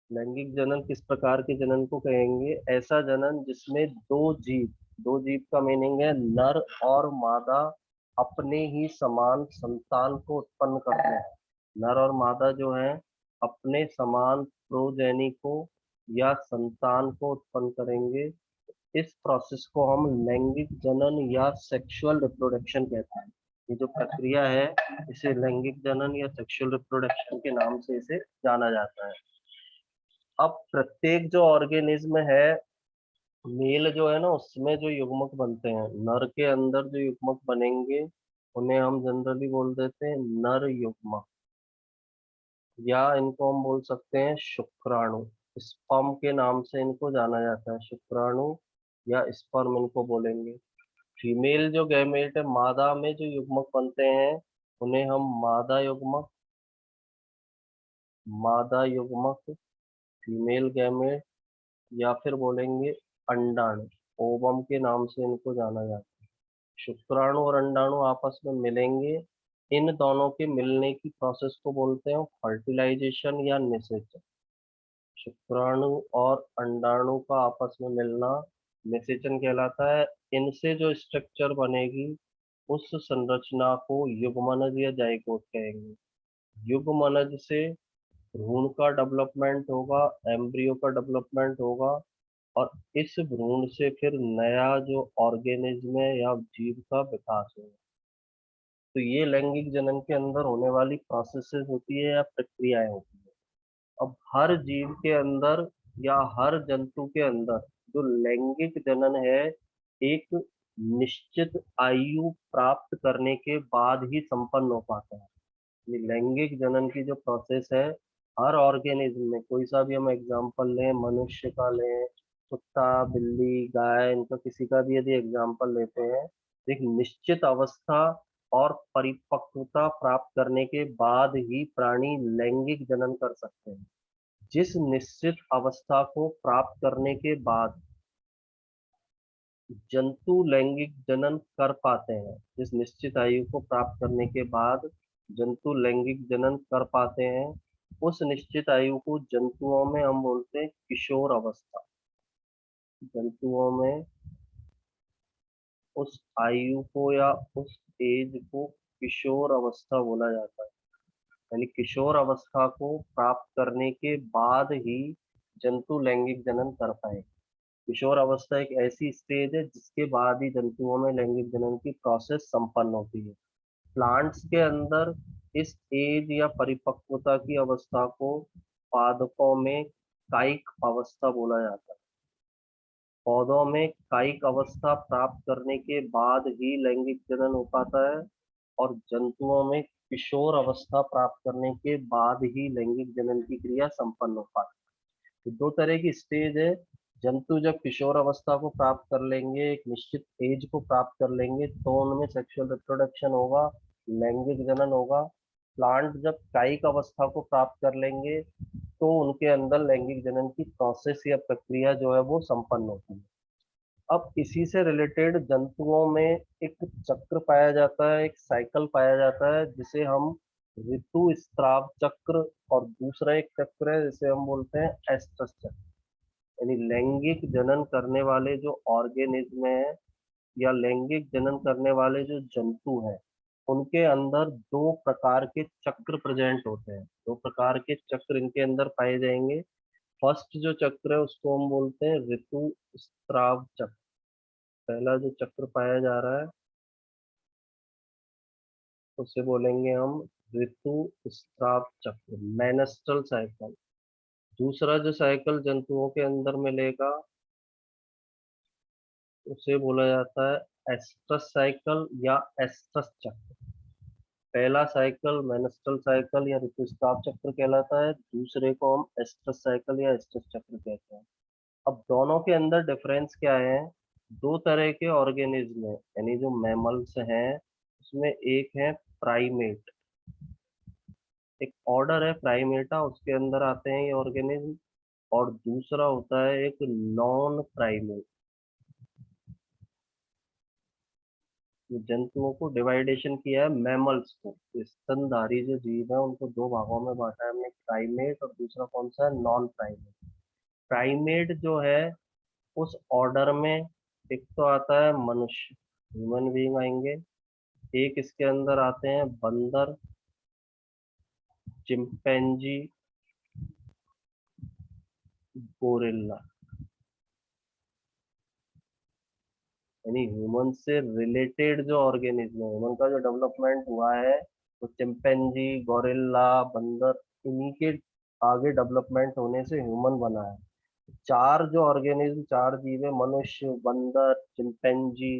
लैंगिक जनन किस प्रकार के जनन को कहेंगे? ऐसा जनन जिसमें दो जीव का मीनिंग है नर और मादा अपने ही समान संतान को उत्पन्न करते हैं। नर और मादा जो है अपने समान प्रोजेनी को या संतान को उत्पन्न करेंगे। इस प्रोसेस को हम लैंगिक जनन या सेक्सुअल रिप्रोडक्शन कहते हैं। ये जो प्रक्रिया है इसे लैंगिक जनन या सेक्सुअल रिप्रोडक्शन के नाम से इसे जाना जाता है। अब प्रत्येक जो ऑर्गेनिज्म है, मेल जो है ना उसमें जो युग्मक बनते हैं, नर के अंदर जो युग्मक बनेंगे उन्हें हम जनरली बोल देते हैं नर युग्मक, या इनको हम बोल सकते हैं शुक्राणु। स्पर्म के नाम से इनको जाना जाता है, शुक्राणु या स्पर्म इनको बोलेंगे। फीमेल जो गैमेट है, मादा में जो युग्मक बनते हैं उन्हें हम मादा युग्मक, फीमेल गैमेट, या फिर बोलेंगे अंडाणु, ओवम के नाम से इनको जाना जाता है। शुक्राणु और अंडाणु आपस में मिलेंगे। इन दोनों के मिलने की प्रोसेस को बोलते हैं फर्टिलाइजेशन या निषेचन। शुक्राणु और अंडाणु का आपस में मिलना निषेचन कहलाता है। इनसे जो स्ट्रक्चर बनेगी उस संरचना को युग्मनज या जाइगोट कहेंगे। युग्मनज से भ्रूण का डेवलपमेंट होगा, एम्ब्रियो का डेवलपमेंट होगा, और इस भ्रूण से फिर नया जो ऑर्गेनिज्म है या जीव का विकास होगा। तो ये लैंगिक जनन के अंदर होने वाली प्रोसेसेस होती है या प्रक्रियाएं होती है। अब हर जीव के अंदर या हर जंतु के अंदर जो लैंगिक जनन है, एक निश्चित आयु प्राप्त करने के बाद ही संपन्न हो पाता है। ये लैंगिक जनन की जो प्रोसेस है, हर ऑर्गेनिज्म में, कोई सा भी हम एग्जांपल लें, मनुष्य का लें, कुत्ता, बिल्ली, गाय, इनका किसी का भी यदि एग्जांपल लेते हैं, तो एक निश्चित अवस्था और परिपक्वता प्राप्त करने के बाद ही प्राणी लैंगिक जनन कर सकते हैं। जिस निश्चित अवस्था को प्राप्त करने के बाद जंतु लैंगिक जनन कर पाते हैं, जिस निश्चित आयु को प्राप्त करने के बाद जंतु लैंगिक जनन कर पाते हैं, उस निश्चित आयु को जंतुओं में हम बोलते हैं किशोर अवस्था। जंतुओं में उस आयु को या उस एज को किशोर अवस्था बोला जाता है। यानी किशोर अवस्था को प्राप्त करने के बाद ही जंतु लैंगिक जनन कर पाए। किशोर अवस्था एक ऐसी स्टेज है जिसके बाद ही जंतुओं में लैंगिक जनन की प्रोसेस संपन्न होती है। प्लांट्स के अंदर इस एज या परिपक्वता की अवस्था को पादपों में कायिक अवस्था बोला जाता है। पौधों में कायिक अवस्था प्राप्त करने के बाद ही लैंगिक जनन हो पाता है, और जंतुओं में किशोर अवस्था प्राप्त करने के बाद ही लैंगिक जनन की क्रिया संपन्न हो पाती है। दो तरह की स्टेज है। जंतु जब किशोर अवस्था को प्राप्त कर लेंगे, एक निश्चित एज को प्राप्त कर लेंगे, तो उनमें सेक्सुअल रिप्रोडक्शन होगा, लैंगिक जनन होगा। प्लांट जब कायिक अवस्था को प्राप्त कर लेंगे तो उनके अंदर लैंगिक जनन की प्रोसेस या प्रक्रिया जो है वो संपन्न होती है। अब इसी से रिलेटेड जंतुओं में एक चक्र पाया जाता है, एक साइकिल पाया जाता है जिसे हम ऋतु स्राव चक्र, और दूसरा एक चक्र है जिसे हम बोलते हैं एस्ट्रस चक्र। यानी लैंगिक जनन करने वाले जो ऑर्गेनिज्म हैं या लैंगिक जनन करने वाले जो जंतु हैं, उनके अंदर दो प्रकार के चक्र प्रेजेंट होते हैं। दो प्रकार के चक्र इनके अंदर पाए जाएंगे। फर्स्ट जो चक्र है उसको हम बोलते हैं ऋतु स्राव चक्र। पहला जो चक्र पाया जा रहा है उसे बोलेंगे हम ऋतु स्राव चक्र, मेनेस्ट्रल साइकिल। दूसरा जो साइकिल जंतुओं के अंदर मिलेगा उसे बोला जाता है एस्ट्रस साइकिल या एस्ट्रस चक्र। पहला साइकिल मेनेस्ट्रल साइकिल या ऋतुस्राव चक्र कहलाता है, दूसरे को हम एस्ट्रस साइकिल या एस्ट्रस चक्र कहते हैं। अब दोनों के अंदर डिफरेंस क्या है? दो तरह के ऑर्गेनिज्म है, यानी जो मैमल्स हैं उसमें एक है प्राइमेट, एक ऑर्डर है प्राइमेटा, उसके अंदर आते हैं ये ऑर्गेनिज्म। और दूसरा होता है एक नॉन प्राइमेट। जंतुओं को डिवाइडेशन किया है मैमल्स को, तो स्तनधारी जो जीव है उनको दो भागों में बांटा है हमने, प्राइमेट और दूसरा कौन सा है, नॉन प्राइमेट। प्राइमेट जो है उस ऑर्डर में एक तो आता है मनुष्य, ह्यूमन बीइंग आएंगे, एक इसके अंदर आते हैं बंदर, चिंपैंजी, गोरिल्ला, यानी ह्यूमन से रिलेटेड जो ऑर्गेनिज्म है, ह्यूमन का जो डेवलपमेंट हुआ है वो चिंपैंजी, गोरिल्ला, बंदर, इन्हीं के आगे डेवलपमेंट होने से ह्यूमन बना है। चार जो ऑर्गेनिज्म, चार जीव है, मनुष्य, बंदर, चिंपैंजी,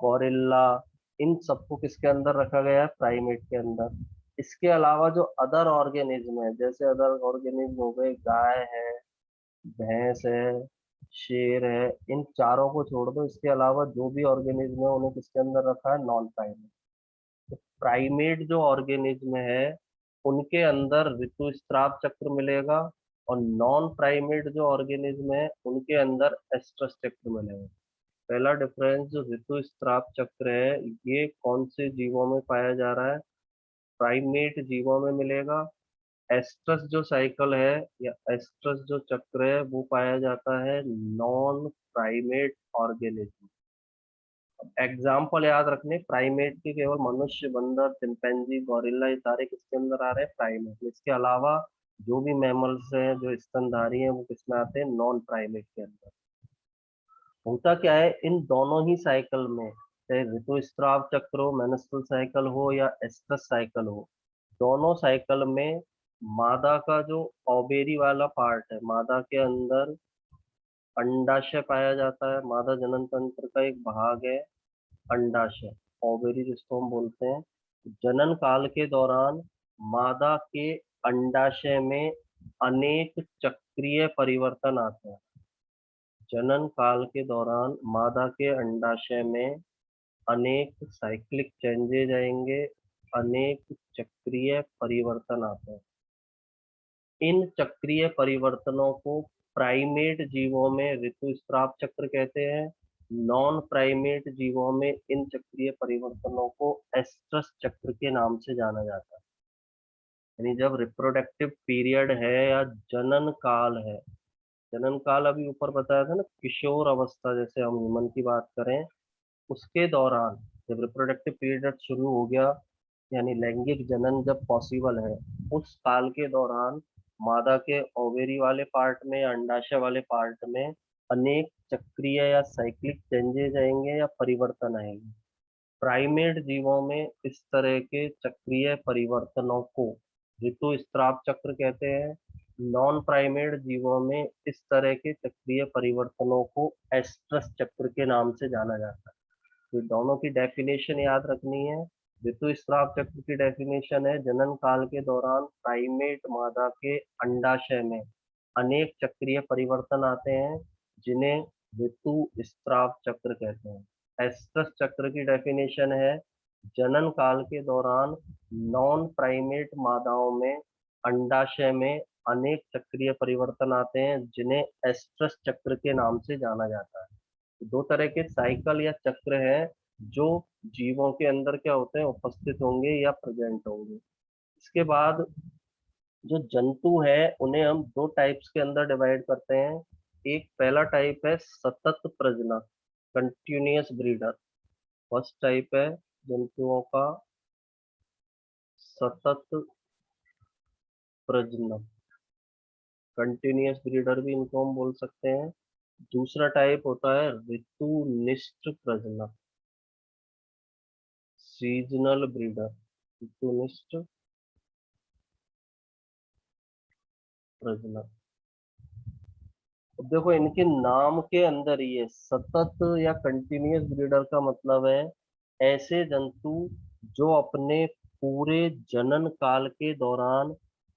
गोरिल्ला, इन सबको किसके अंदर रखा गया है, प्राइमेट के अंदर। इसके अलावा जो अदर ऑर्गेनिज्म है, जैसे अदर ऑर्गेनिज्म हो गए, गाय है, भैंस है, शेर है, इन चारों को छोड़ दो, इसके अलावा जो भी ऑर्गेनिज्म है उन्हें किसके अंदर रखा है, नॉन प्राइमेट। तो प्राइमेट जो ऑर्गेनिज्म है उनके अंदर ऋतुस्राव चक्र मिलेगा, और नॉन प्राइमेट जो ऑर्गेनिज्म है उनके अंदर एस्ट्रस चक्र मिलेगा। पहला डिफरेंस जो ऋतुस्राव चक्र है ये कौन से जीवों में पाया जा रहा है, प्राइमेट जीवों में मिलेगा। एस्ट्रस जो साइकिल है या एस्ट्रस जो चक्र है वो पाया जाता है नॉन प्राइमेट ऑर्गेनिज्म। एग्जाम्पल याद रखने, प्राइमेट के केवल मनुष्य, बंदर, चिंपैंजी, गोरिल्ला, ये सारे किसके अंदर आ रहे हैं, प्राइमेट। इसके अलावा जो भी मैमल्स हैं जो स्तनधारी हैं वो किसमें आते हैं, नॉन प्राइमेट के अंदर। होता क्या है इन दोनों ही साइकिल में, चाहे ऋतुस्राव चक्र हो, मेंस्ट्रुअल साइकिल हो या एस्ट्रस साइकिल हो, दोनों साइकिल में मादा का जो ओवेरी वाला पार्ट है, मादा के अंदर अंडाशय पाया जाता है। मादा जनन तंत्र का एक भाग है अंडाशय, ओवेरी जिसको हम बोलते हैं। जनन काल के दौरान मादा के अंडाशय में अनेक चक्रीय परिवर्तन आते हैं। जनन काल के दौरान मादा के अंडाशय में अनेक साइक्लिक चेंजेज आएंगे, अनेक चक्रीय परिवर्तन आते हैं। इन चक्रीय परिवर्तनों को प्राइमेट जीवों में ऋतुस्राव चक्र कहते हैं, नॉन प्राइमेट जीवों में इन चक्रीय परिवर्तनों को एस्ट्रस चक्र के नाम से जाना जाता है। यानी जब रिप्रोडक्टिव पीरियड है या जनन काल है, जनन काल अभी ऊपर बताया था ना, किशोर अवस्था जैसे हम ह्यूमन की बात करें, उसके दौरान जब रिप्रोडक्टिव पीरियड शुरू हो गया, यानी लैंगिक जनन जब पॉसिबल है, उस काल के दौरान मादा के ओवेरी वाले पार्ट में या अंडाशय वाले पार्ट में अनेक चक्रीय या साइक्लिक चेंजेज आएंगे या परिवर्तन आएंगे। प्राइमेट जीवों में इस तरह के चक्रीय परिवर्तनों को ऋतुस्राव चक्र कहते हैं। नॉन प्राइमेट जीवों में इस तरह के चक्रीय परिवर्तनों को एस्ट्रस चक्र के नाम से जाना जाता है। तो दोनों की डेफिनेशन याद रखनी है। ऋतुस्राव चक्र की डेफिनेशन है, जनन काल के दौरान प्राइमेट मादा के अंडाशय में अनेक चक्रीय परिवर्तन आते हैं जिन्हें ऋतुस्राव चक्र कहते हैं। एस्ट्रस चक्र की डेफिनेशन है, जनन काल के दौरान नॉन प्राइमेट मादाओं में अंडाशय में अनेक चक्रीय परिवर्तन आते हैं जिन्हें एस्ट्रस चक्र के नाम से जाना जाता है। दो तरह के साइकिल या चक्र हैं जो जीवों के अंदर क्या होते हैं, उपस्थित होंगे या प्रेजेंट होंगे। इसके बाद जो जंतु है उन्हें हम दो टाइप्स के अंदर डिवाइड करते हैं। एक पहला टाइप है सतत प्रजनक, कंटिन्यूअस ब्रीडर। फर्स्ट टाइप है जंतुओं का सतत प्रजनक, कंटिन्यूअस ब्रीडर भी इनको हम बोल सकते हैं। दूसरा टाइप होता है ऋतुनिष्ठ प्रजनक, सीजनल ब्रीडर, ऋतुनिष्ठ प्रजनक। अब देखो इनके नाम के अंदर ही है, सतत या कंटिन्यूअस ब्रीडर का मतलब है ऐसे जंतु जो अपने पूरे जनन काल के दौरान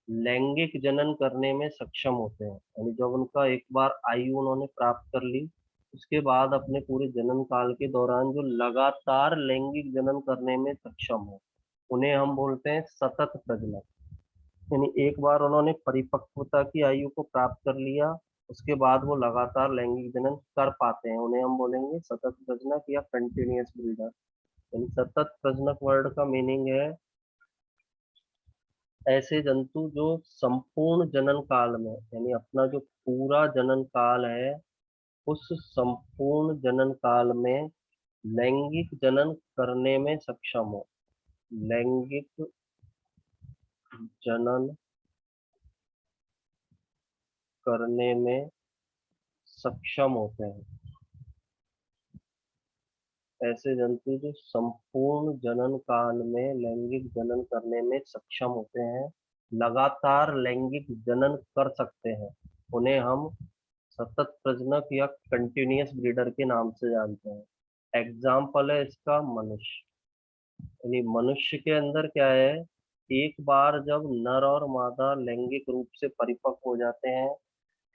लैंगिक जनन करने में सक्षम होते हैं। यानी जब उनका एक बार आयु उन्होंने प्राप्त कर ली, उसके बाद अपने पूरे जनन काल के दौरान जो लगातार लैंगिक जनन करने में सक्षम हो, उन्हें हम बोलते हैं सतत प्रजनक। यानी एक बार उन्होंने परिपक्वता की आयु को प्राप्त कर लिया, उसके बाद वो लगातार लैंगिक जनन कर पाते हैं, उन्हें हम बोलेंगे सतत प्रजनक या कंटिन्यूअस ब्रीडर। यानी सतत प्रजनक वर्ड का मीनिंग है ऐसे जंतु जो संपूर्ण जनन काल में, यानी अपना जो पूरा जनन काल है उस संपूर्ण जनन काल में लैंगिक जनन करने में सक्षम हो। लैंगिक जनन करने में सक्षम होते हैं ऐसे जंतु जो संपूर्ण जनन काल में लैंगिक जनन करने में सक्षम होते हैं, लगातार लैंगिक जनन कर सकते हैं, उन्हें हम सतत प्रजनक या कंटिन्यूअस ब्रीडर के नाम से जानते हैं। एग्जाम्पल है इसका मनुष्य। यानी मनुष्य के अंदर क्या है, एक बार जब नर और मादा लैंगिक रूप से परिपक्व हो जाते हैं,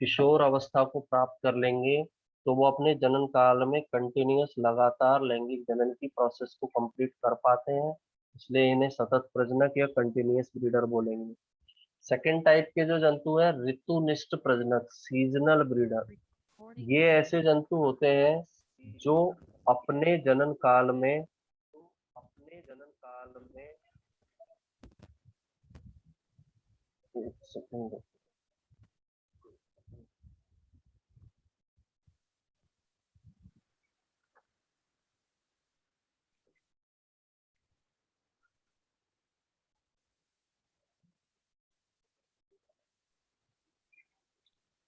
किशोर अवस्था को प्राप्त कर लेंगे, तो वो अपने जनन काल में कंटिन्यूअस लगातार लैंगिक जनन की प्रोसेस को कंप्लीट कर पाते हैं, इसलिए इन्हें सतत प्रजनक या कंटिन्यूअस ब्रीडर बोलेंगे। सेकेंड टाइप के जो जंतु है ऋतुनिष्ठ प्रजनक, सीजनल ब्रीडर। ये ऐसे जंतु होते हैं जो अपने जनन काल में एक सेकंड,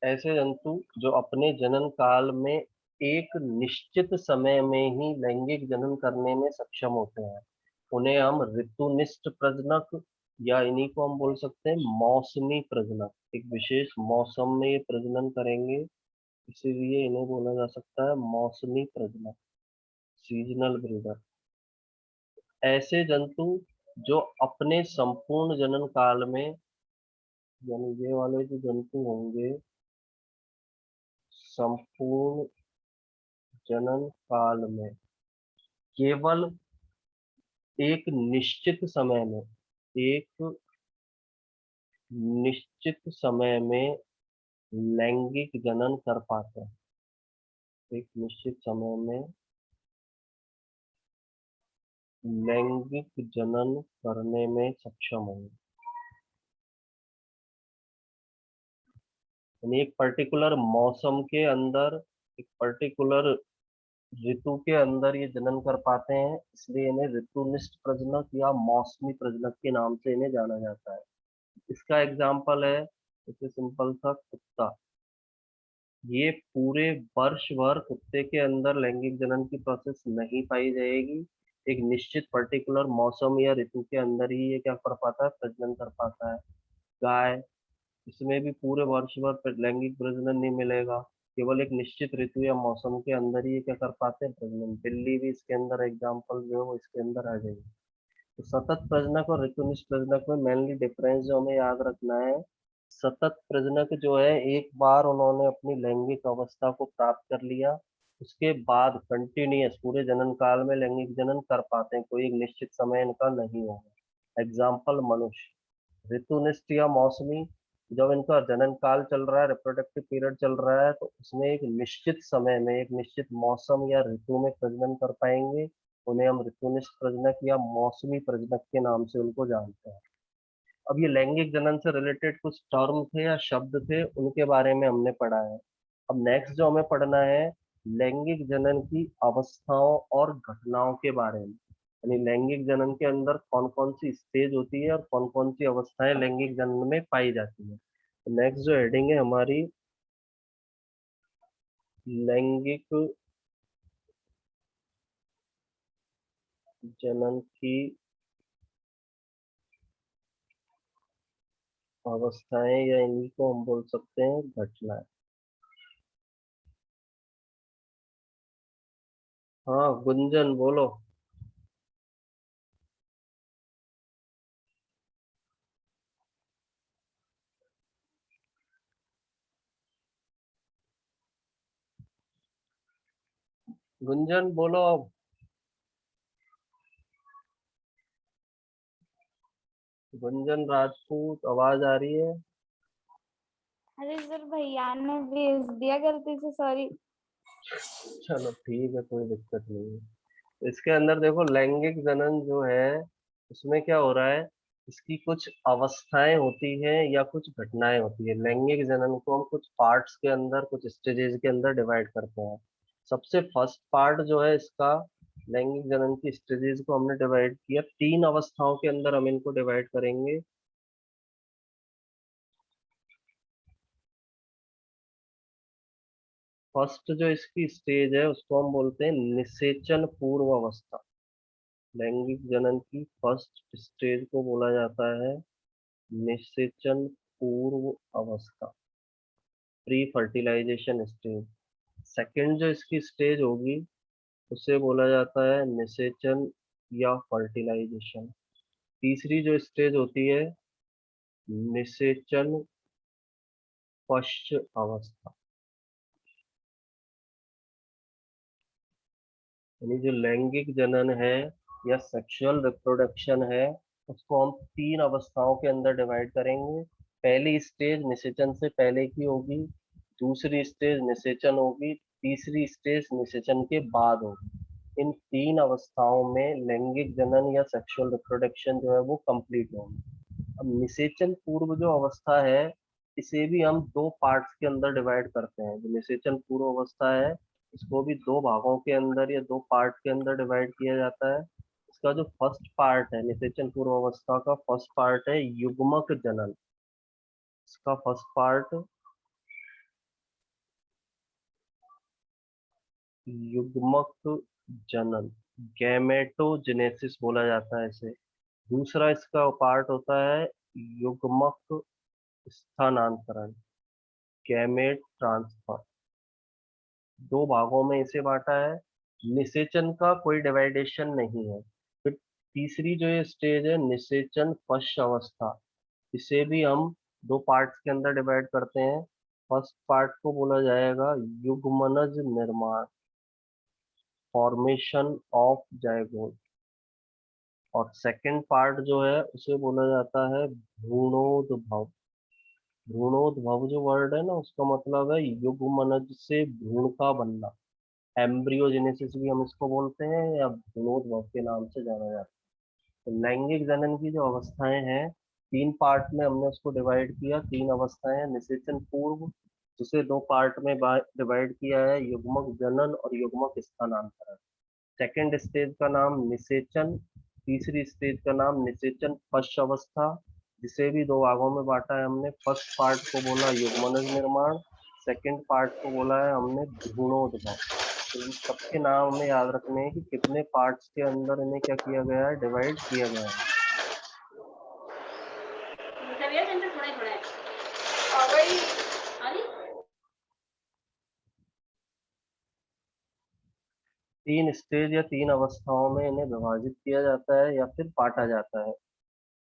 ऐसे जंतु जो अपने जनन काल में एक निश्चित समय में ही लैंगिक जनन करने में सक्षम होते हैं, उन्हें हम ऋतुनिष्ठ प्रजनक या इन्हीं को हम बोल सकते हैं मौसमी प्रजनक। एक विशेष मौसम में ये प्रजनन करेंगे, इसीलिए इन्हें बोला जा सकता है मौसमी प्रजनक, सीजनल ब्रीडर। ऐसे जंतु जो अपने संपूर्ण जनन काल में, यानी ये वाले जो जंतु होंगे संपूर्ण जनन काल में केवल एक निश्चित समय में, एक निश्चित समय में लैंगिक जनन कर पाते हैं, एक निश्चित समय में लैंगिक जनन करने में सक्षम होंगे। यानी एक पर्टिकुलर मौसम के अंदर, एक पर्टिकुलर ऋतु के अंदर ये जनन कर पाते हैं, इसलिए इन्हें ऋतुनिष्ठ प्रजनक या मौसमी प्रजनक के नाम से इन्हें जाना जाता है। इसका एग्जाम्पल है, जैसे सिंपल सा कुत्ता, ये पूरे वर्ष भर कुत्ते के अंदर लैंगिक जनन की प्रोसेस नहीं पाई जाएगी, एक निश्चित पर्टिकुलर मौसम या ऋतु के अंदर ही ये क्या कर पाता है, प्रजनन कर पाता है। गाय, इसमें भी पूरे वर्ष भर लैंगिक प्रजनन नहीं मिलेगा, केवल एक निश्चित ऋतु या मौसम के अंदर ही ये क्या कर पाते हैं, प्रजनन। बिल्ली भी इसके अंदर एग्जाम्पल जो है वो इसके अंदर आ जाएगी। तो सतत प्रजनक और ऋतुनिष्ठ प्रजनक में मेनली डिफरेंस जो हमें याद रखना है, सतत प्रजनक जो है एक बार उन्होंने अपनी लैंगिक अवस्था को प्राप्त कर लिया, उसके बाद कंटिन्यूअस पूरे जनन काल में लैंगिक जनन कर पाते हैं, कोई एक निश्चित समय इनका नहीं होगा। एग्जाम्पल मनुष्य। ऋतुनिष्ठ या मौसमी, जब इनका जनन काल चल रहा है, रिप्रोडक्टिव पीरियड चल रहा है, तो उसमें एक निश्चित समय में एक निश्चित मौसम या ऋतु में प्रजनन कर पाएंगे, उन्हें हम ऋतुनिष्ठ प्रजनक या मौसमी प्रजनक के नाम से उनको जानते हैं। अब ये लैंगिक जनन से रिलेटेड कुछ टर्म थे या शब्द थे, उनके बारे में हमने पढ़ा है। अब नेक्स्ट जो हमें पढ़ना है, लैंगिक जनन की अवस्थाओं और घटनाओं के बारे में। यानी लैंगिक जनन के अंदर कौन कौन सी स्टेज होती है और कौन कौन सी अवस्थाएं लैंगिक जनन में पाई जाती है। तो नेक्स्ट जो हेडिंग है हमारी, लैंगिक जनन की अवस्थाएं या इन्हीं को हम बोल सकते हैं घटनाएं। हाँ गुंजन बोलो। गुंजन बोलो अब। गुंजन राजपूत आवाज आ रही है? अरे सर भैया ने भेज दिया गलती से, सॉरी। चलो ठीक है, कोई दिक्कत नहीं है। इसके अंदर देखो लैंगिक जनन जो है उसमें क्या हो रहा है, इसकी कुछ अवस्थाएं होती हैं या कुछ घटनाएं होती है। लैंगिक जनन को हम कुछ पार्ट्स के अंदर, कुछ स्टेजेस के अंदर डिवाइड करते हैं। सबसे फर्स्ट पार्ट जो है इसका, लैंगिक जनन की स्टेजेस को हमने डिवाइड किया, 3 अवस्थाओं के अंदर हम इनको डिवाइड करेंगे। फर्स्ट जो इसकी स्टेज है उसको हम बोलते हैं निषेचन पूर्व अवस्था। लैंगिक जनन की फर्स्ट स्टेज को बोला जाता है निषेचन पूर्व अवस्था, प्री फर्टिलाइजेशन स्टेज। सेकंड जो इसकी स्टेज होगी उसे बोला जाता है निषेचन या फर्टिलाइजेशन। तीसरी जो स्टेज होती है निषेचन पश्च अवस्था। यानी जो लैंगिक जनन है या सेक्सुअल रिप्रोडक्शन है उसको हम 3 अवस्थाओं के अंदर डिवाइड करेंगे। पहली स्टेज निषेचन से पहले की होगी, दूसरी स्टेज निषेचन होगी, तीसरी स्टेज निषेचन के बाद होगी। इन 3 अवस्थाओं में लैंगिक जनन या सेक्सुअल रिप्रोडक्शन जो है वो कंप्लीट होगी। अब निषेचन पूर्व जो अवस्था है इसे भी हम 2 पार्ट्स के अंदर डिवाइड करते हैं। जो निषेचन पूर्व अवस्था है इसको भी 2 भागों के अंदर या 2 पार्ट के अंदर डिवाइड किया जाता है। इसका जो फर्स्ट पार्ट है निषेचन पूर्व अवस्था का फर्स्ट पार्ट है युग्मक जनन। इसका फर्स्ट पार्ट युग्मक जनन, गैमेटोजेनेसिस बोला जाता है इसे। दूसरा इसका पार्ट होता है युग्मक स्थानांतरण, गैमेट ट्रांसफर। 2 भागों में इसे बांटा है। निषेचन का कोई डिवाइडेशन नहीं है। फिर तीसरी जो ये स्टेज है निषेचन पश्च अवस्था, इसे भी हम 2 पार्ट्स के अंदर डिवाइड करते हैं। फर्स्ट पार्ट को बोला जाएगा युग्मनज निर्माण, फॉर्मेशन ऑफ जायगोट। और सेकंड पार्ट जो है उसे बोला जाता है भ्रूणोद्भव। भ्रूणोद्भव जो वर्ड है ना उसका मतलब है युग्मनज से भ्रूण का बनना। एम्ब्रियोजेनेसिस भी हम इसको बोलते हैं या भ्रूणोद्भव के नाम से जाना जाता है। तो लैंगिक जनन की जो अवस्थाएं हैं 3 पार्ट में हमने उसको डिवाइड किया। 3 अवस्थाएं हैं निषेचन पूर्व, जिसे 2 पार्ट में डिवाइड किया है, युग्मक जनन और युग्मक स्थानांतरण। सेकेंड स्टेज का नाम निषेचन, तीसरी स्टेज का नाम निषेचन पश्च अवस्था, जिसे भी 2 भागों में बांटा है हमने। फर्स्ट पार्ट को बोला युग्मनज निर्माण, सेकेंड पार्ट को बोला है हमने भ्रूणोद्भव। तो इन सबके नाम हमें याद रखने हैं कि कितने पार्ट्स के अंदर इन्हें क्या किया गया है, डिवाइड किया गया है। तीन स्टेज या 3 अवस्थाओं में इन्हें विभाजित किया जाता है या फिर बांटा जाता है।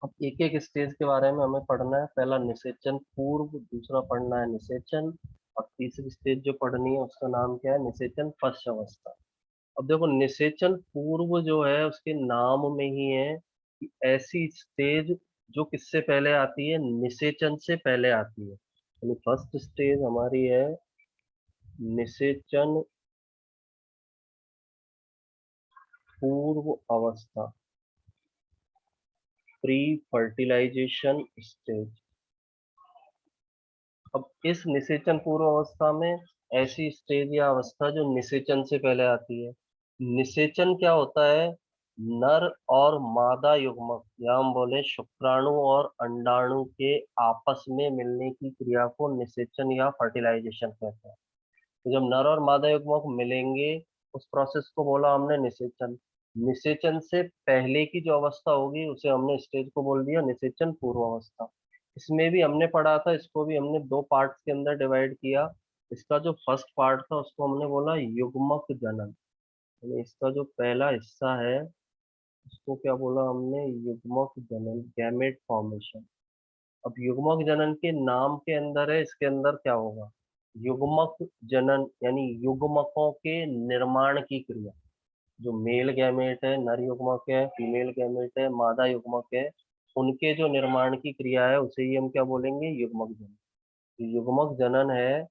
अब एक एक स्टेज के बारे में हमें पढ़ना है। पहला निषेचन पूर्व, दूसरा पढ़ना है निषेचन, और तीसरी स्टेज जो पढ़नी है उसका नाम क्या है, निषेचन पश्च अवस्था। अब देखो निषेचन पूर्व जो है उसके नाम में ही है कि ऐसी स्टेज जो किससे पहले आती है, निषेचन से पहले आती है। यानी फर्स्ट स्टेज हमारी है निषेचन पूर्व अवस्था, प्री फर्टिलाइजेशन स्टेज। अब इस निषेचन पूर्व अवस्था में ऐसी स्टेज या अवस्था जो निषेचन से पहले आती है। निषेचन क्या होता है, नर और मादा युग्मक या हम बोले शुक्राणु और अंडाणु के आपस में मिलने की क्रिया को निषेचन या फर्टिलाइजेशन कहते हैं। तो जब नर और मादा युग्मक मिलेंगे उस प्रोसेस को बोला हमने निषेचन। निषेचन से पहले की जो अवस्था होगी उसे हमने स्टेज को बोल दिया निषेचन पूर्व अवस्था। इसमें भी हमने पढ़ा था, इसको भी हमने 2 पार्ट्स के अंदर डिवाइड किया। इसका जो फर्स्ट पार्ट था उसको हमने बोला युग्मक जनन। यानी इसका जो पहला हिस्सा है उसको क्या बोला हमने, युग्मक जनन, गैमेट फॉर्मेशन। अब युग्मक जनन के नाम के अंदर है, इसके अंदर क्या होगा, युग्मक जनन यानी युग्मकों के निर्माण की क्रिया। जो मेल गैमेट है, नर युग्मक है, फीमेल गैमेट है, मादा युग्मक है, उनके जो निर्माण की क्रिया है उसे ही हम क्या बोलेंगे, युग्मक जनन। जो युग्मक जनन है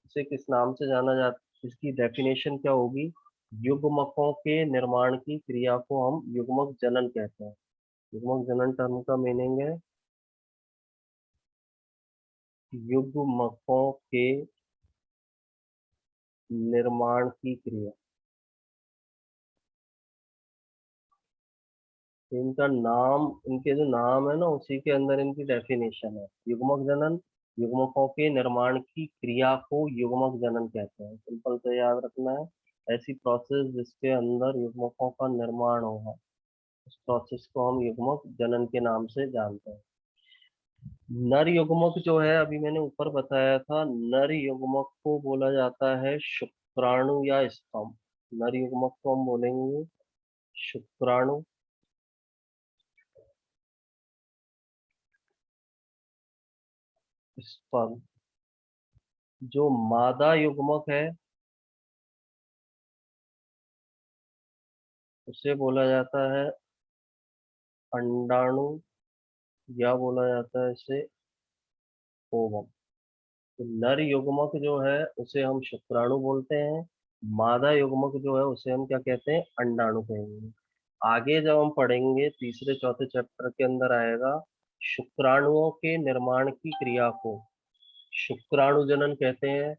उसे किस नाम से जाना जाता, इसकी डेफिनेशन क्या होगी, युग्मकों के निर्माण की क्रिया को हम युग्मक जनन कहते हैं। युग्मक जनन टर्म का मीनिंग है युग्मकों के निर्माण की क्रिया। इनका नाम, इनके जो नाम है ना, उसी के अंदर इनकी डेफिनेशन है। युग्मक जनन, युग्मकों के निर्माण की क्रिया को युग्मक जनन कहते हैं। सिंपल से याद रखना है, ऐसी प्रोसेस जिसके अंदर युग्मकों का निर्माण होगा, उस प्रोसेस को हम युग्मक जनन के नाम से जानते हैं। नर युग्मक जो है, अभी मैंने ऊपर बताया था, नर युग्मक को बोला जाता है शुक्राणु या स्तंभ। नर युग्मक को हम बोलेंगे शुक्राणु, स्तंभ। जो मादा युग्मक है उसे बोला जाता है अंडाणु, या बोला जाता है इसे ओवम। तो नर युग्मक जो है उसे हम शुक्राणु बोलते हैं, मादा युग्मक जो है उसे हम क्या कहते हैं, अंडाणु कहेंगे। आगे जब हम पढ़ेंगे तीसरे चौथे चैप्टर के अंदर आएगा, शुक्राणुओं के निर्माण की क्रिया को शुक्राणु जनन कहते हैं।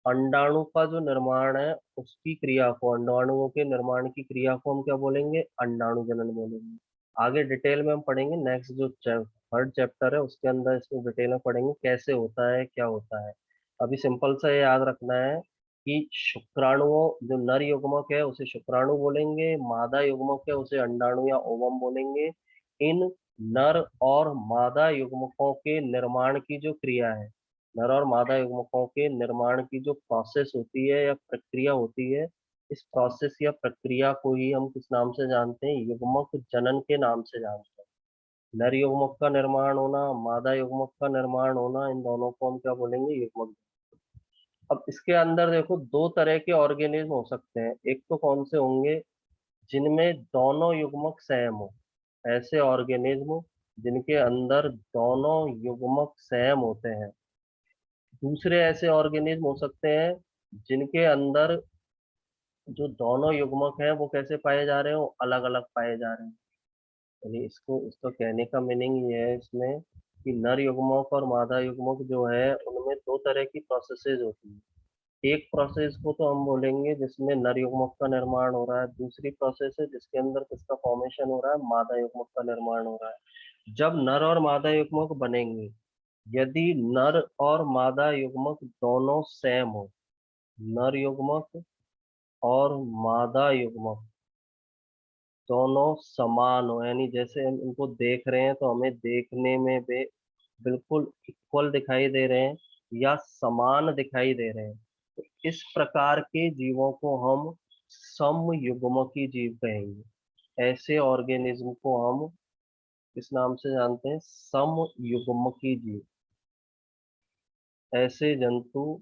अंडाणु का जो निर्माण है उसकी क्रिया को, अंडाणुओं के निर्माण की क्रिया को हम क्या बोलेंगे, अंडाणु जनन बोलेंगे। आगे डिटेल में हम पढ़ेंगे, नेक्स्ट जो थर्ड चैप्टर है उसके अंदर इसको डिटेल में पढ़ेंगे कैसे होता है, क्या होता है। अभी सिंपल सा ये याद रखना है कि शुक्राणुओं, जो नर युग्मक है उसे शुक्राणु बोलेंगे, मादा युग्मक है उसे अंडाणु या ओवम बोलेंगे। इन नर और मादा युग्मकों के निर्माण की जो क्रिया है, नर और मादा युग्मकों के निर्माण की जो प्रोसेस होती है या प्रक्रिया होती है, इस प्रोसेस या प्रक्रिया को ही हम किस नाम से जानते हैं, युग्मक जनन के नाम से जानते हैं। नर युग्मक का निर्माण होना, मादा युग्मक का निर्माण होना, इन दोनों को हम क्या बोलेंगे, युग्मक। अब इसके अंदर देखो दो तरह के ऑर्गेनिज्म हो सकते हैं। एक तो कौन से होंगे, जिनमें दोनों युग्मक सेम हो, ऐसे ऑर्गेनिज्म जिनके अंदर दोनों युग्मक सेम होते हैं। दूसरे ऐसे ऑर्गेनिज्म हो सकते हैं जिनके अंदर जो दोनों युग्मक हैं वो कैसे पाए जा रहे हो, अलग अलग पाए जा रहे हैं। यानी इसको कहने का मीनिंग ये है इसमें कि नर युग्मक और मादा युग्मक जो है उनमें दो तरह की प्रोसेसेस होती है। एक प्रोसेस को तो हम बोलेंगे जिसमें नर युग्मक का निर्माण हो रहा है, दूसरी प्रोसेस है जिसके अंदर किसका फॉर्मेशन हो रहा है, मादा युग्मक का निर्माण हो रहा है। जब नर और मादा युग्मक बनेंगे, यदि नर और मादा युग्मक दोनों सेम हो, नर युग्मक और मादा युग्मक दोनों समान हो, यानी जैसे हम इनको देख रहे हैं तो हमें देखने में भी बिल्कुल इक्वल दिखाई दे रहे हैं या समान दिखाई दे रहे हैं, तो इस प्रकार के जीवों को हम समयुग्मकी जीव कहेंगे। ऐसे ऑर्गेनिज्म को हम किस नाम से जानते हैं, समयुग्मकी जीव। ऐसे जंतु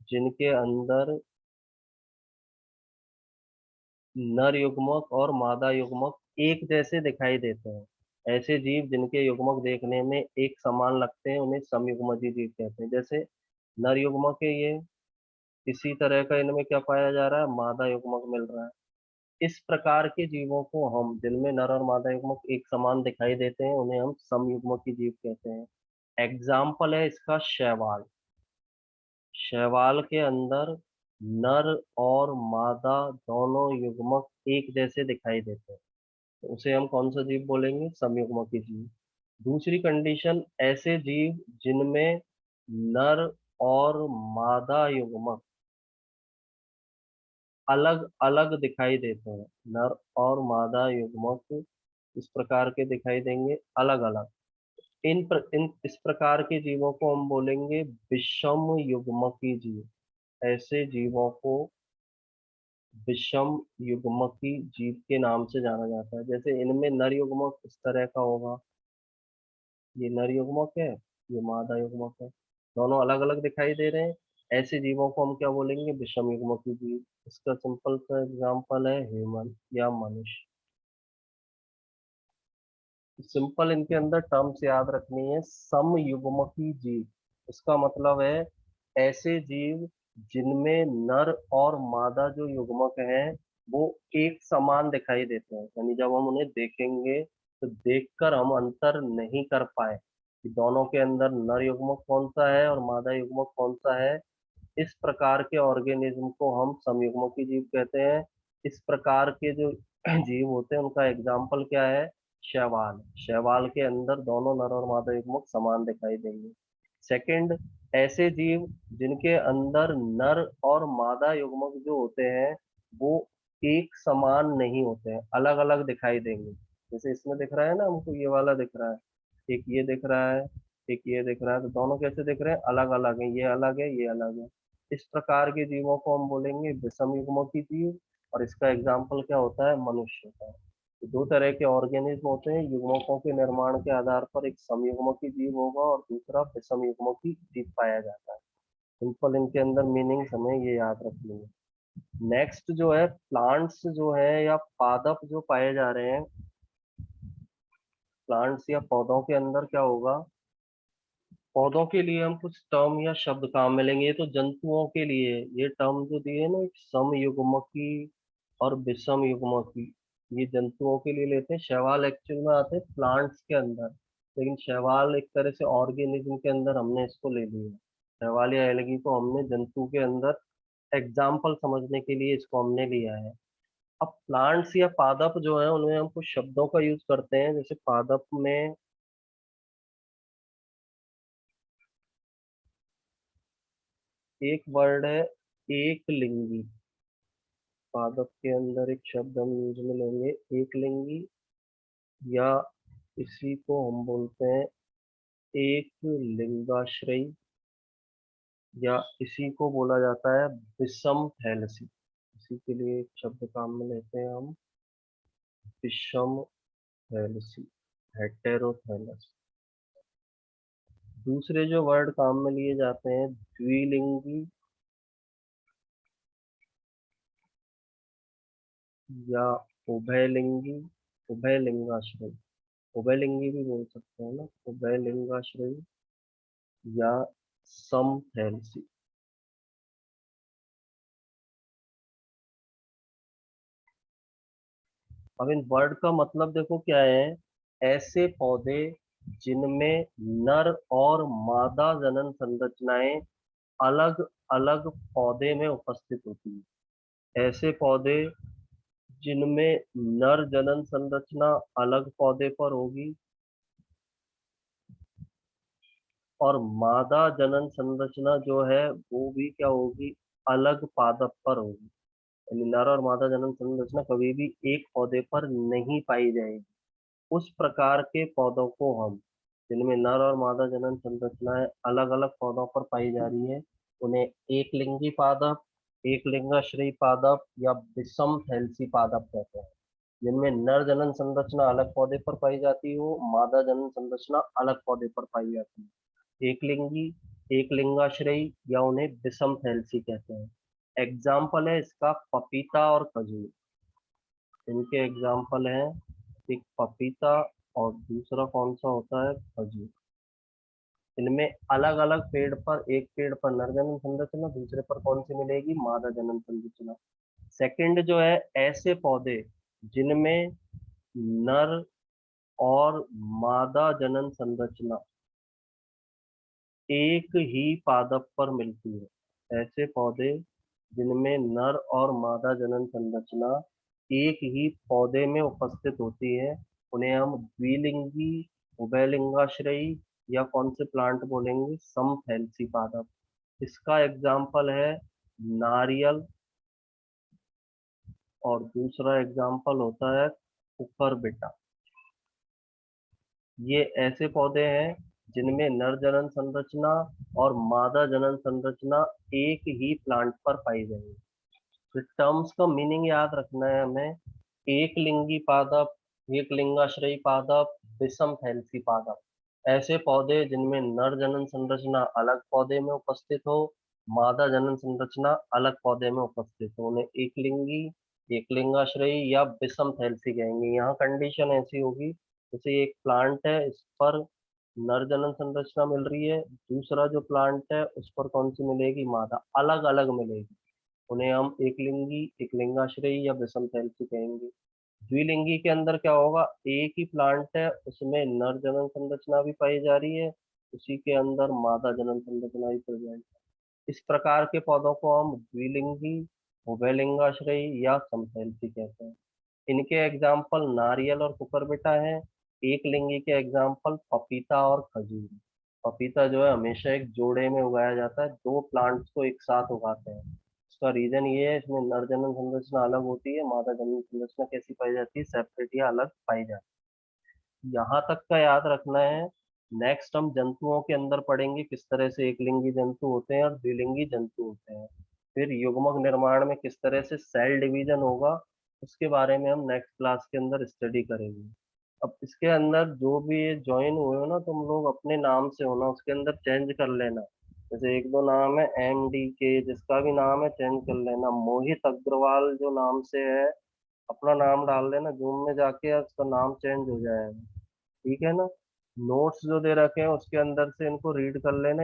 जिनके अंदर नर युग्मक और मादा युग्मक एक जैसे दिखाई देते हैं, ऐसे जीव जिनके युग्मक देखने में एक समान लगते हैं, उन्हें समयुग्मजी जीव कहते हैं। जैसे नर युग्मक है ये, इसी तरह का इनमें क्या पाया जा रहा है, मादा युग्मक मिल रहा है। इस प्रकार के जीवों को हम, जिनमें नर और मादा युग्मक एक समान दिखाई देते हैं, उन्हें हम समयुग्मकी जीव कहते हैं। एग्जाम्पल है इसका शैवाल। शैवाल के अंदर नर और मादा दोनों युग्मक एक जैसे दिखाई देते हैं, तो उसे हम कौन सा जीव बोलेंगे, समयुग्मकी जीव। दूसरी कंडीशन, ऐसे जीव जिनमें नर और मादा युग्मक अलग अलग दिखाई देते हैं, नर और मादा युग्मक इस प्रकार के दिखाई देंगे अलग अलग। इन इस प्रकार के जीवों को हम बोलेंगे विषम युग्मकी जीव। ऐसे जीवों को विषम युग्मकी जीव के नाम से जाना जाता है। जैसे इनमें नर युग्मक इस तरह का होगा, ये नर युग्मक है, ये मादा युग्मक है, दोनों अलग अलग दिखाई दे रहे हैं, ऐसे जीवों को हम क्या बोलेंगे, विषम युग्मकी जीव। इसका सिंपल सा एग्जांपल है ह्यूमन या मनुष्य। सिंपल इनके अंदर टर्म्स याद रखनी है, समयुग्मकी जीव, इसका मतलब है ऐसे जीव जिनमें नर और मादा जो युग्मक हैं वो एक समान दिखाई देते हैं, यानी जब हम उन्हें देखेंगे तो देखकर हम अंतर नहीं कर पाए कि दोनों के अंदर नर युग्मक कौन सा है और मादा युग्मक कौन सा है। इस प्रकार के ऑर्गेनिज्म को हम समयुग्मकी जीव कहते हैं। इस प्रकार के जो जीव होते हैं उनका एग्जाम्पल क्या है? शैवाल। शैवाल के अंदर दोनों नर और मादा युग्मक समान दिखाई देंगे। सेकंड, ऐसे जीव जिनके अंदर नर और मादा युग्मक जो होते हैं वो एक समान नहीं होते हैं, अलग अलग दिखाई देंगे। जैसे इसमें दिख रहा है ना हमको, ये वाला दिख रहा है, एक ये दिख रहा है, एक ये दिख रहा है, तो दोनों कैसे दिख रहे हैं? अलग अलग है, ये अलग है, ये अलग है। इस प्रकार के जीवों को हम बोलेंगे विषम युग्मकी जीव। और इसका एग्जाम्पल क्या होता है? मनुष्य का। तो दो तरह के ऑर्गेनिज्म होते हैं, युग्मकों के निर्माण के आधार पर एक समयुग्मकी जीव होगा और दूसरा विषम युग्मकी जीव पाया जाता है। सिंपल इनके अंदर मीनिंग हमें ये याद रखनी है। नेक्स्ट जो है प्लांट्स जो है या पादप जो पाए जा रहे हैं, प्लांट्स या पौधों के अंदर क्या होगा? पौधों के लिए हम कुछ टर्म या शब्द काम में लेंगे। ये तो जंतुओं के लिए है। ये टर्म जो दिए ना, एक समयुग्मकी और विषम युग्मकी, ये जंतुओं के लिए लेते हैं। शैवाल एक्चुअल में आते हैं प्लांट्स के अंदर, लेकिन शैवाल एक तरह से ऑर्गेनिज्म के अंदर हमने इसको ले लिया। शैवाल या एलगी को हमने जंतु के अंदर एग्जाम्पल समझने के लिए इसको हमने लिया है। अब प्लांट्स या पादप जो है उनमें हम कुछ शब्दों का यूज करते हैं। जैसे पादप में एक वर्ड है एक लिंगी। पादप के अंदर एक शब्द हम यूज में लेंगे एक लिंगी, या इसी को हम बोलते हैं एक लिंगाश्रयी, या इसी को बोला जाता है विषम थैलेसी। इसी के लिए एक शब्द काम में लेते हैं हम, विषम थैलेसी, हेटेरोथैलस। दूसरे जो वर्ड काम में लिए जाते हैं द्विलिंगी या उभयलिंगी, उभयलिंगाश्रयी। उभयलिंगी भी बोल सकते हैं ना, उभयलिंगाश्रयी या समथैलेसी। अब इन वर्ड का मतलब देखो क्या है? ऐसे पौधे जिनमें नर और मादा जनन संरचनाएं अलग अलग पौधे में उपस्थित होती है। ऐसे पौधे जिनमें नर जनन संरचना अलग पौधे पर होगी और मादा जनन संरचना जो है वो भी क्या होगी? अलग पादप पर होगी। यानी नर और मादा जनन संरचना कभी भी एक पौधे पर नहीं पाई जाएगी। उस प्रकार के पौधों को हम, जिनमें नर और मादा जनन संरचनाएं अलग अलग पौधों पर पाई जा रही है, उन्हें एक लिंगी पादप, एक लिंगाश्रयी पादप या विषम थैलसी पादप कहते हैं। जिनमें नर जनन संरचना अलग पौधे पर पाई जाती हो, मादा जनन संरचना अलग पौधे पर पाई जाती है। एक लिंगी, एक लिंगाश्रयी या उन्हें विषम थैलसी कहते हैं। एग्जाम्पल है इसका पपीता और खजूर। इनके एग्जाम्पल हैं एक पपीता और दूसरा कौन सा होता है? खजूर। इनमें अलग अलग पेड़ पर, एक पेड़ पर नर जनन संरचना, दूसरे पर कौन सी मिलेगी? मादा जनन संरचना। सेकंड जो है ऐसे पौधे जिनमें नर और मादा जनन संरचना एक ही पादप पर मिलती है। ऐसे पौधे जिनमें नर और मादा जनन संरचना एक ही पौधे में उपस्थित होती है, उन्हें हम द्विलिंगी, उभयलिंगाश्रयी या कौन से प्लांट बोलेंगे? समफैलसी पादप। इसका एग्जाम्पल है नारियल और दूसरा एग्जाम्पल होता है कुकुरबिटा। ये ऐसे पौधे हैं जिनमें नर जनन संरचना और मादा जनन संरचना एक ही प्लांट पर पाई जाएगी। तो टर्म्स का मीनिंग याद रखना है हमें। एक लिंगी पादप, एक लिंगाश्रयी पादप, विषम फैलसी पादप। ऐसे पौधे जिनमें नर जनन संरचना अलग पौधे में उपस्थित हो, मादा जनन संरचना अलग पौधे में उपस्थित हो, उन्हें एक लिंगी, एक लिंगाश्रयी या विषम फैलसी कहेंगे। यहाँ कंडीशन ऐसी होगी जैसे एक प्लांट है, इस पर नर जनन संरचना मिल रही है, दूसरा जो प्लांट है उस पर कौन सी मिलेगी? मादा। अलग अलग मिलेगी। उन्हें हम एकलिंगी, एकलिंगाश्रयी या विषमथैलेसी कहेंगे। द्विलिंगी के अंदर क्या होगा, एक ही प्लांट है, उसमें नर जनन संरचना भी पाई जा रही है, उसी के अंदर मादा जनन संरचना भी पाई जा रही है। इस प्रकार के पौधों को हम द्विलिंगी, उभयलिंगाश्रयी या समथैलेसी कहते हैं। इनके एग्जाम्पल नारियल और कुकुरबिटा है। एक लिंगी के एग्जाम्पल पपीता और खजूर। पपीता जो है हमेशा एक जोड़े में उगाया जाता है, दो प्लांट्स को एक साथ उगाते हैं। इसका रीजन ये है, इसमें नर जनन संरचना अलग होती है, मादा जनन संरचना कैसी पाई जाती है, सेपरेट या अलग पाई जाती है। यहाँ तक का याद रखना है। नेक्स्ट हम जंतुओं के अंदर पढ़ेंगे किस तरह से एक लिंगी जंतु होते हैं और द्विलिंगी जंतु होते हैं। फिर युग्मक निर्माण में किस तरह से सेल डिवीजन होगा, उसके बारे में हम नेक्स्ट क्लास के अंदर स्टडी करेंगे। अब इसके अंदर जो भी ये ज्वाइन हुए हो ना, तुम लोग अपने नाम से होना, उसके अंदर चेंज कर लेना। जैसे एक दो नाम है MDK, जिसका भी नाम है चेंज कर लेना। मोहित अग्रवाल जो नाम से है, अपना नाम डाल देना, जूम में जाके उसका नाम चेंज हो जाएगा। ठीक है ना। नोट्स जो दे रखे हैं उसके अंदर से इनको रीड कर लेना।